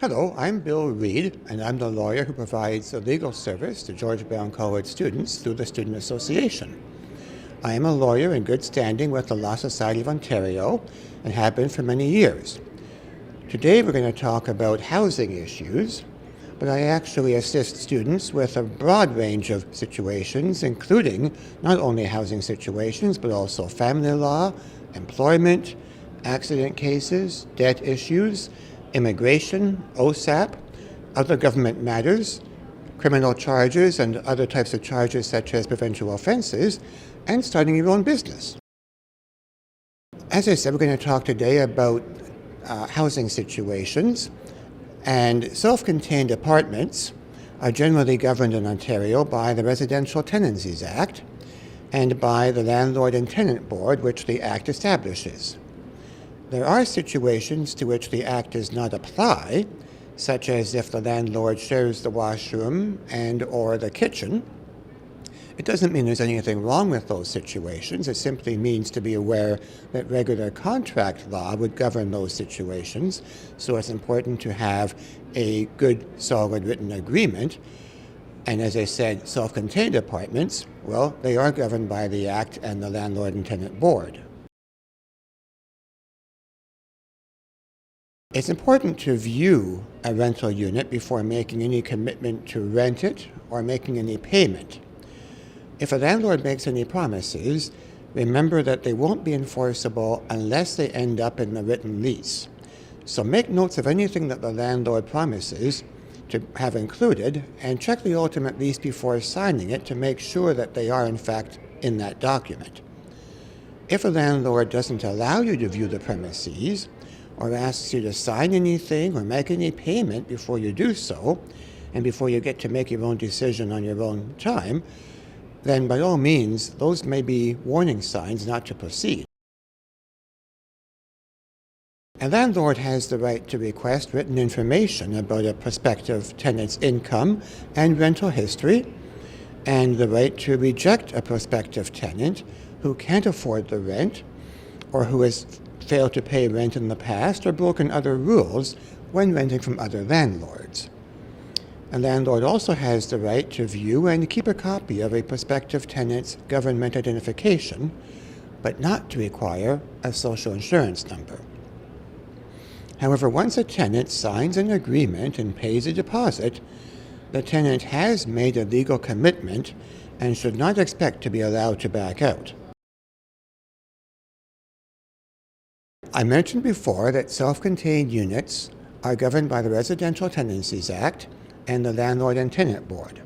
Hello, I'm Bill Reid, and I'm the lawyer who provides a legal service to George Brown College students through the Student Association. I am a lawyer in good standing with the Law Society of Ontario and have been for many years. Today we're going to talk about housing issues, but I actually assist students with a broad range of situations, including not only housing situations, but also family law, employment, accident cases, debt issues, immigration, OSAP, other government matters, criminal charges and other types of charges such as provincial offenses, and starting your own business. As I said, we're going to talk today about housing situations, and self-contained apartments are generally governed in Ontario by the Residential Tenancies Act and by the Landlord and Tenant Board, which the Act establishes. There are situations to which the Act does not apply, such as if the landlord shares the washroom and or the kitchen. It doesn't mean there's anything wrong with those situations. It simply means to be aware that regular contract law would govern those situations, so it's important to have a good, solid written agreement. And as I said, self-contained apartments, well, they are governed by the Act and the Landlord and Tenant Board. It's important to view a rental unit before making any commitment to rent it or making any payment. If a landlord makes any promises, remember that they won't be enforceable unless they end up in the written lease. So make notes of anything that the landlord promises to have included and check the ultimate lease before signing it to make sure that they are in fact in that document. If a landlord doesn't allow you to view the premises, or asks you to sign anything or make any payment before you do so, and before you get to make your own decision on your own time, then by all means, those may be warning signs not to proceed. A landlord has the right to request written information about a prospective tenant's income and rental history, and the right to reject a prospective tenant who can't afford the rent or who has failed to pay rent in the past or broken other rules when renting from other landlords. A landlord also has the right to view and keep a copy of a prospective tenant's government identification, but not to require a social insurance number. However, once a tenant signs an agreement and pays a deposit, the tenant has made a legal commitment and should not expect to be allowed to back out. I mentioned before that self-contained units are governed by the Residential Tenancies Act and the Landlord and Tenant Board.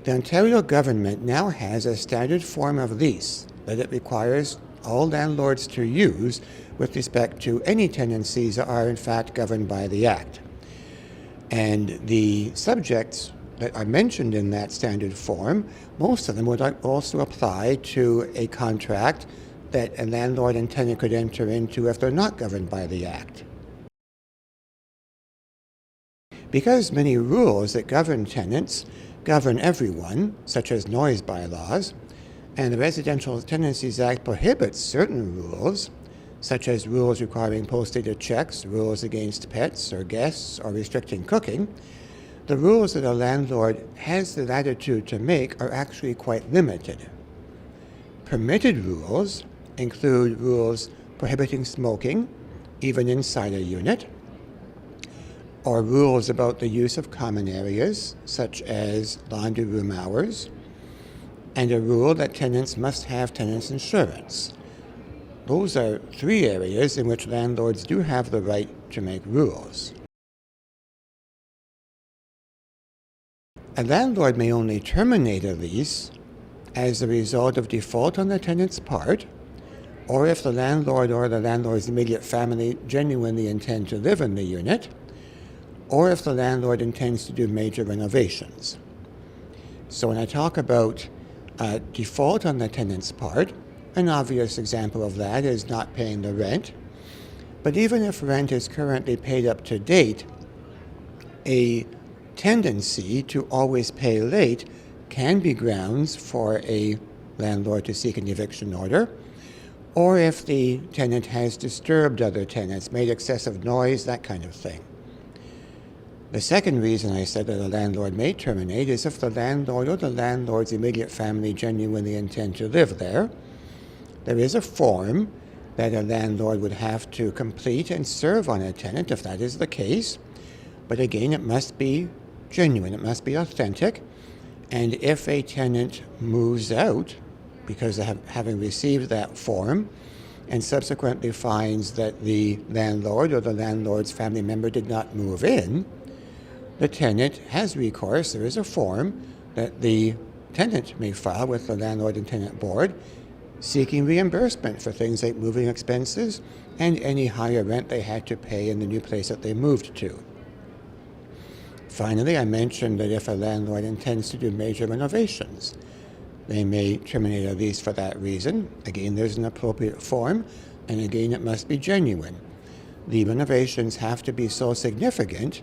The Ontario government now has a standard form of lease that it requires all landlords to use with respect to any tenancies that are in fact governed by the Act. And the subjects that are mentioned in that standard form, most of them would also apply to a contract that a landlord and tenant could enter into if they're not governed by the Act. Because many rules that govern tenants govern everyone, such as noise bylaws, and the Residential Tenancies Act prohibits certain rules, such as rules requiring post-dated checks, rules against pets or guests, or restricting cooking, the rules that a landlord has the latitude to make are actually quite limited. Permitted rules include rules prohibiting smoking, even inside a unit, or rules about the use of common areas, such as laundry room hours, and a rule that tenants must have tenants insurance. Those are three areas in which landlords do have the right to make rules. A landlord may only terminate a lease as a result of default on the tenant's part, or if the landlord or the landlord's immediate family genuinely intend to live in the unit, or if the landlord intends to do major renovations. So when I talk about default on the tenant's part, an obvious example of that is not paying the rent. But even if rent is currently paid up to date, a tendency to always pay late can be grounds for a landlord to seek an eviction order, or if the tenant has disturbed other tenants, made excessive noise, that kind of thing. The second reason I said that a landlord may terminate is if the landlord or the landlord's immediate family genuinely intend to live there. There is a form that a landlord would have to complete and serve on a tenant if that is the case. But again, it must be genuine, it must be authentic. And if a tenant moves out because of having received that form and subsequently finds that the landlord or the landlord's family member did not move in, the tenant has recourse. There is a form that the tenant may file with the Landlord and Tenant Board seeking reimbursement for things like moving expenses and any higher rent they had to pay in the new place that they moved to. Finally, I mentioned that if a landlord intends to do major renovations, they may terminate a lease for that reason. Again, there's an appropriate form, and again, it must be genuine. The renovations have to be so significant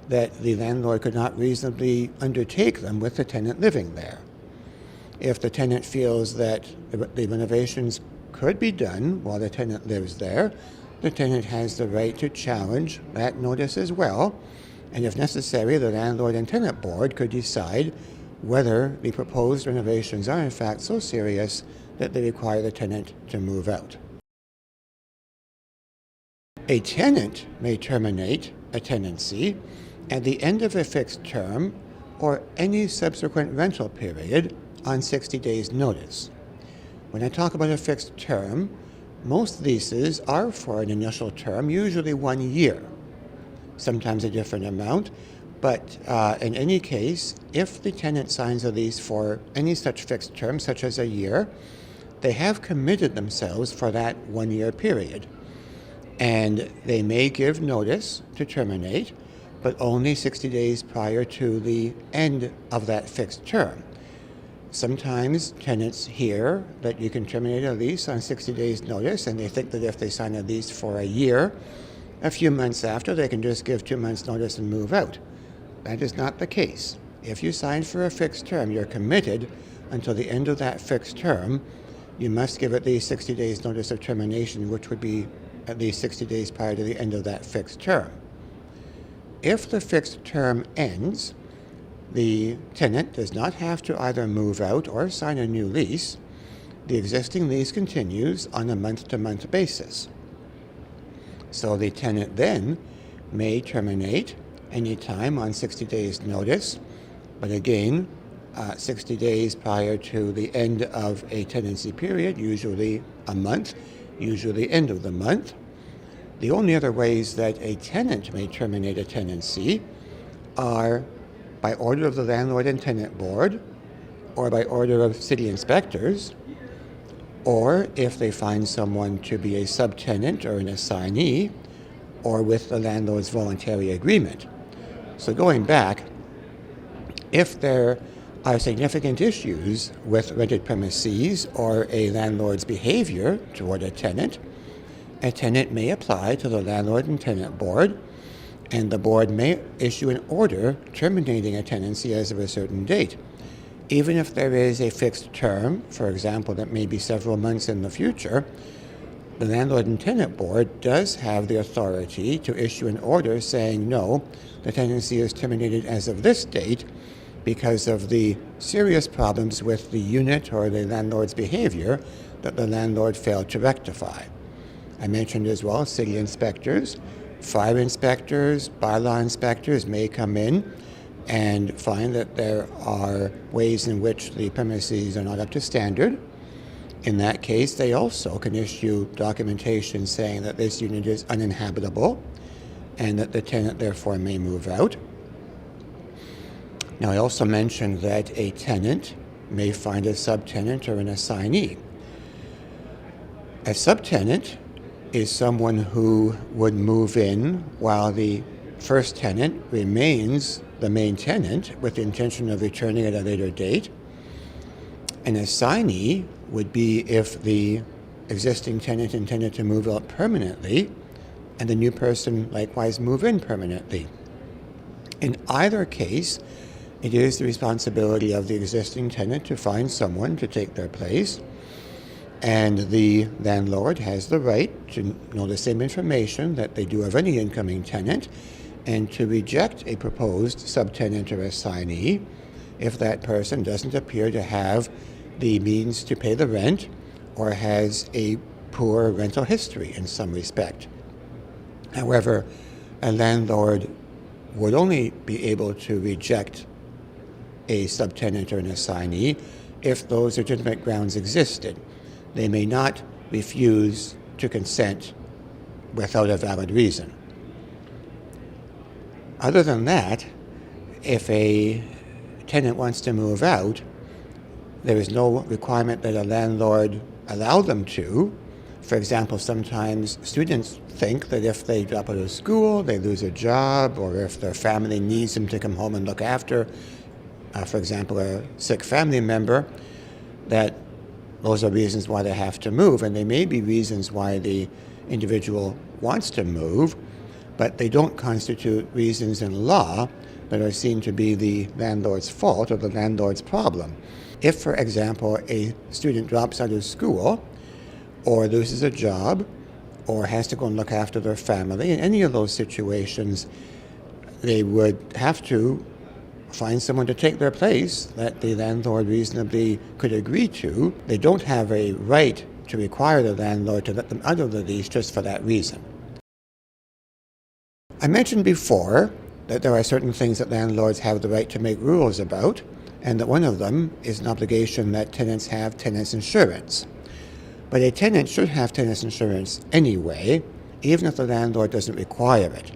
that the landlord could not reasonably undertake them with the tenant living there. If the tenant feels that the renovations could be done while the tenant lives there, the tenant has the right to challenge that notice as well, and if necessary, the Landlord and Tenant Board could decide whether the proposed renovations are in fact so serious that they require the tenant to move out. A tenant may terminate a tenancy at the end of a fixed term or any subsequent rental period on 60 days' notice. When I talk about a fixed term, most leases are for an initial term, usually 1 year, sometimes a different amount, but in any case, if the tenant signs a lease for any such fixed term, such as a year, they have committed themselves for that 1 year period. And they may give notice to terminate, but only 60 days prior to the end of that fixed term. Sometimes tenants hear that you can terminate a lease on 60 days' notice, and they think that if they sign a lease for a year, a few months after, they can just give 2 months' notice and move out. That is not the case. If you sign for a fixed term, you're committed until the end of that fixed term. You must give at least 60 days' notice of termination, which would be at least 60 days prior to the end of that fixed term. If the fixed term ends, the tenant does not have to either move out or sign a new lease. The existing lease continues on a month-to-month basis. So the tenant then may terminate any time on 60 days' notice, but again, 60 days prior to the end of a tenancy period, usually a month, usually end of the month. The only other ways that a tenant may terminate a tenancy are by order of the Landlord and Tenant Board, or by order of city inspectors, or if they find someone to be a subtenant or an assignee, or with the landlord's voluntary agreement. So going back, if there are significant issues with rented premises or a landlord's behavior toward a tenant may apply to the Landlord and Tenant Board, and the board may issue an order terminating a tenancy as of a certain date. Even if there is a fixed term, for example, that may be several months in the future, the Landlord and Tenant Board does have the authority to issue an order saying, no, the tenancy is terminated as of this date because of the serious problems with the unit or the landlord's behavior that the landlord failed to rectify. I mentioned as well city inspectors, fire inspectors, bylaw inspectors may come in and find that there are ways in which the premises are not up to standard. In that case, they also can issue documentation saying that this unit is uninhabitable and that the tenant therefore may move out. Now, I also mentioned that a tenant may find a subtenant or an assignee. A subtenant is someone who would move in while the first tenant remains the main tenant with the intention of returning at a later date. An assignee would be if the existing tenant intended to move out permanently and the new person likewise move in permanently. In either case, it is the responsibility of the existing tenant to find someone to take their place, and the landlord has the right to know the same information that they do of any incoming tenant and to reject a proposed subtenant or assignee if that person doesn't appear to have the means to pay the rent or has a poor rental history in some respect. However, a landlord would only be able to reject a subtenant or an assignee if those legitimate grounds existed. They may not refuse to consent without a valid reason. Other than that, if a tenant wants to move out, there is no requirement that a landlord allow them to. For example, sometimes students think that if they drop out of school, they lose a job, or if their family needs them to come home and look after, for example, a sick family member, that those are reasons why they have to move. And they may be reasons why the individual wants to move, but they don't constitute reasons in law that are seen to be the landlord's fault or the landlord's problem. If, for example, a student drops out of school or loses a job or has to go and look after their family, in any of those situations, they would have to find someone to take their place that the landlord reasonably could agree to. They don't have a right to require the landlord to let them out of the lease just for that reason. I mentioned before that there are certain things that landlords have the right to make rules about, and that one of them is an obligation that tenants have tenants insurance. But a tenant should have tenants insurance anyway, even if the landlord doesn't require it.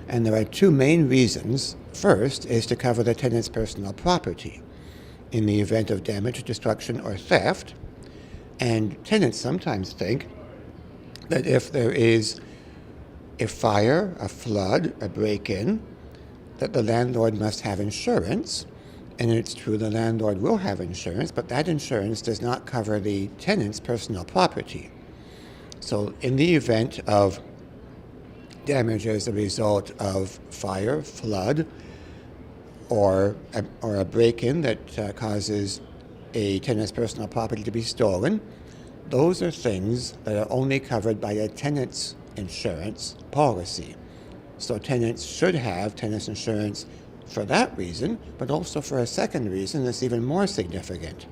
And there are two main reasons. First is to cover the tenant's personal property in the event of damage, destruction, or theft. And tenants sometimes think that if there is a fire, a flood, a break-in, that the landlord must have insurance. And it's true the landlord will have insurance, but that insurance does not cover the tenant's personal property. So in the event of damage as a result of fire, flood, or a break-in that causes a tenant's personal property to be stolen, those are things that are only covered by a tenant's insurance policy. So tenants should have tenants insurance for that reason, but also for a second reason that's even more significant,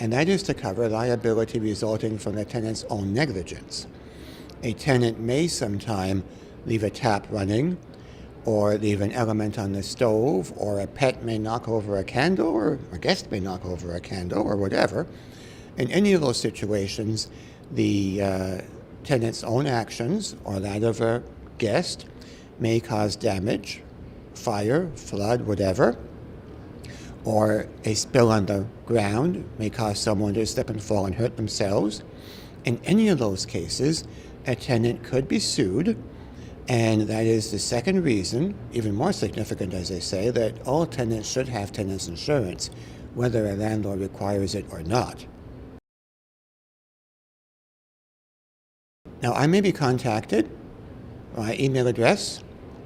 and that is to cover liability resulting from the tenant's own negligence. A tenant may sometime leave a tap running, or leave an element on the stove, or a pet may knock over a candle, or a guest may knock over a candle, or whatever. In any of those situations, the tenant's own actions, or that of a guest, may cause damage, fire, flood, whatever, or a spill on the ground may cause someone to slip and fall and hurt themselves. In any of those cases, a tenant could be sued, and that is the second reason, even more significant as I say, that all tenants should have tenants insurance, whether a landlord requires it or not. Now, I may be contacted. My email address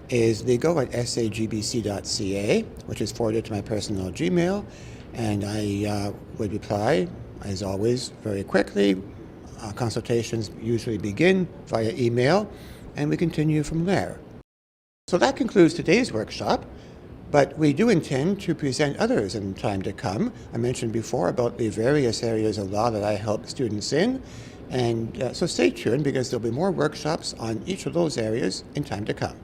is legal@sagbc.ca, which is forwarded to my personal Gmail, and I would reply, as always, very quickly. Consultations usually begin via email, and we continue from there. So that concludes today's workshop, but we do intend to present others in time to come. I mentioned before about the various areas of law that I help students in, and so stay tuned because there'll be more workshops on each of those areas in time to come.